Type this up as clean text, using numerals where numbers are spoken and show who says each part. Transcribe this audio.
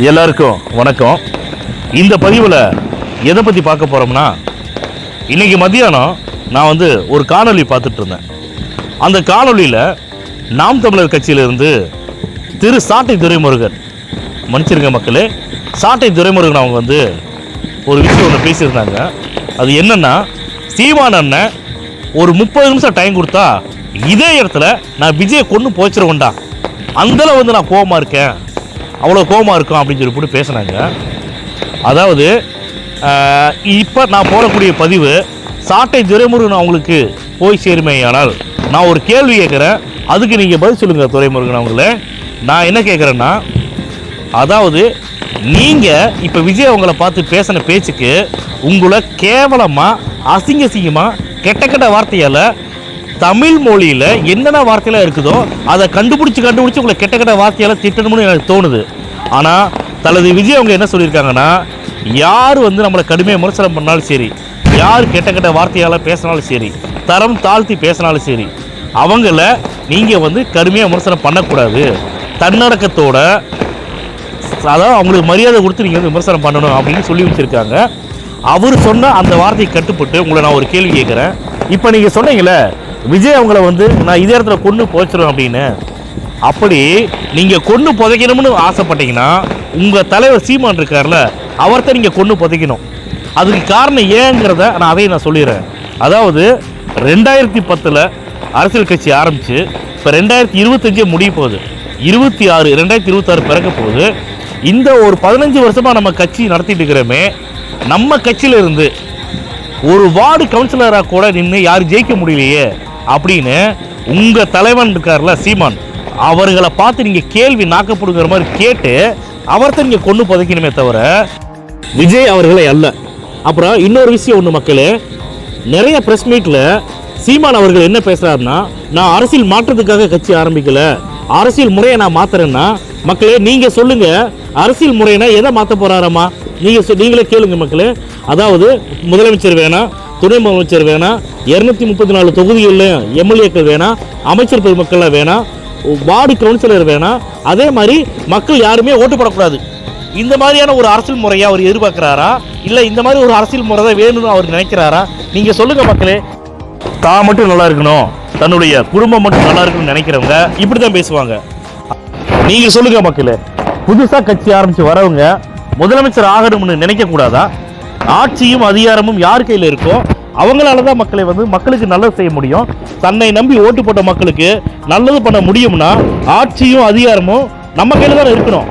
Speaker 1: எல்லாருக்கும் வணக்கம். இந்த பதிவில் எதை பற்றி பார்க்க போகிறோம்னா, இன்றைக்கி மத்தியானம் நான் ஒரு காணொளி பார்த்துட்டு இருந்தேன். அந்த காணொளியில் நாம் தமிழர் கட்சியிலிருந்து திரு சாட்டை துரைமுருகன், மன்னிச்சிருங்க மக்களே, சாட்டை துரைமுருகன் அவங்க ஒரு விஷயம் ஒன்று பேசியிருந்தாங்க. அது என்னென்னா, சீமான் அண்ணன் ஒரு 30 நிமிஷம் டைம் கொடுத்தா இதே இடத்துல நான் விஜயை கொண்டு போச்சிருவேன்டா, அந்தளவு நான் கோபமாக இருக்கேன், அவ்வளோ கோபமாக இருக்கும் அப்படின்னு சொல்லி பேசினாங்க. அதாவது இப்போ நான் போடக்கூடிய பதிவு சாட்டை துரைமுருகன் அவங்களுக்கு போய் சேருமே. ஆனால் நான் ஒரு கேள்வி கேட்குறேன், அதுக்கு நீங்கள் பதில் சொல்லுங்கள் துரைமுருகன் அவங்களே. நான் என்ன கேட்குறேன்னா, அதாவது நீங்கள் இப்போ விஜய் அவங்கள பார்த்து பேசின பேச்சுக்கு உங்களை கேவலமாக அசிங்கமாக கெட்ட கெட்ட வார்த்தையால் தமிழ் மொழியில் என்னென்ன வார்த்தையெல்லாம் இருக்குதோ அதை கண்டுபிடிச்சி உங்களை கெட்ட கெட்ட வார்த்தையால் திட்டணும்னு எனக்கு தோணுது. ஆனால் தளபதி விஜய் அவங்க என்ன சொல்லியிருக்காங்கன்னா, யார் நம்மளை கடுமையாக விமர்சனம் பண்ணாலும் சரி, யார் கெட்ட கெட்ட வார்த்தையால் பேசினாலும் சரி, தரம் தாழ்த்தி பேசினாலும் சரி, அவங்கள நீங்கள் கடுமையாக விமர்சனம் பண்ணக்கூடாது. தன்னடக்கத்தோட, அதாவது அவங்களுக்கு மரியாதை கொடுத்து நீங்கள் விமர்சனம் பண்ணணும் அப்படின்னு சொல்லி வச்சுருக்காங்க. அவர் சொன்ன அந்த வார்த்தையை கட்டுப்பட்டு உங்களை நான் ஒரு கேள்வி கேட்குறேன். இப்போ நீங்கள் சொன்னீங்களே விஜய் அவங்கள நான் இதே இடத்துல கொண்டு போச்சிடும் அப்படின்னு, அப்படி நீங்கள் கொண்டு புதைக்கணும்னு ஆசைப்பட்டீங்கன்னா உங்கள் தலைவர் சீமான் இருக்கார்ல, அவர்கிட்ட நீங்கள் கொண்டு புதைக்கணும். அதுக்கு காரணம் ஏங்கிறத நான் சொல்லிடுறேன். அதாவது 2010 அரசியல் கட்சி ஆரம்பித்து இப்போ 2025 முடிய போகுது, 2026 பிறக்க போகுது. இந்த ஒரு 15 வருஷமாக நம்ம கட்சி நடத்திட்டு இருக்கிறோமே, நம்ம கட்சியிலிருந்து ஒரு வார்டு கவுன்சிலராக கூட நின்று யாரும் ஜெயிக்க முடியலையே அப்படின்னு உங்கள் தலைவன் இருக்கார்ல சீமான், அவர்களை பார்த்து நீங்கள் கேள்வி நாக்கப்படுங்கிற மாதிரி கேட்டு அவர்கிட்ட நீங்கள் கொண்டு புதைக்கணுமே தவிர விஜய் அவர்களை அல்ல. அப்புறம் இன்னொரு விஷயம் ஒன்று மக்களே, நிறைய ப்ரெஸ் மீட்டில் சீமான் அவர்கள் என்ன பேசுகிறாருன்னா, நான் அரசியல் மாற்றத்துக்காக கட்சி ஆரம்பிக்கலை, அரசியல் முறையை நான் மாற்றுறேன்னா, மக்களே நீங்கள் சொல்லுங்கள், அரசியல் முறைனா எதை மாற்ற போகிறாராம்மா? நீங்களே கேளுங்க மக்களே. அதாவது முதலமைச்சர் வேணாம், துணை முதலமைச்சர் வேணாம், 234 தொகுதிகளில் எம்எல்ஏக்கள் வேணாம், அமைச்சர் பெருமக்கள்லாம் வேணாம், வார்டு கவுன்சிலர் வேணாம், அதே மாதிரி மக்கள் யாருமே ஓட்டு போடக்கூடாது. இந்த மாதிரியான ஒரு அரசியல் முறையை அவர் எதிர்பார்க்குறாரா, இல்லை இந்த மாதிரி ஒரு அரசியல் முறை தான் வேணும்னு அவர் நினைக்கிறாரா? நீங்கள் சொல்லுங்கள் மக்களே. தான் மட்டும் நல்லா இருக்கணும், தன்னுடைய குடும்பம் மட்டும் நல்லா இருக்கணும்னு நினைக்கிறவங்க இப்படி தான் பேசுவாங்க. நீங்கள் சொல்லுங்கள் மக்களே, புதுசாக கட்சி ஆரம்பித்து வரவங்க முதலமைச்சர் ஆகணும்னு நினைக்கக்கூடாதா? ஆட்சியும் அதிகாரமும் யார் கையில் இருக்கோ அவங்களால தான் மக்களை மக்களுக்கு நல்லது செய்ய முடியும். தன்னை நம்பி ஓட்டு போட்ட மக்களுக்கு நல்லது பண்ண முடியும்னா ஆட்சியும் அதிகாரமும் நம்ம கையில் தான் இருக்கணும்.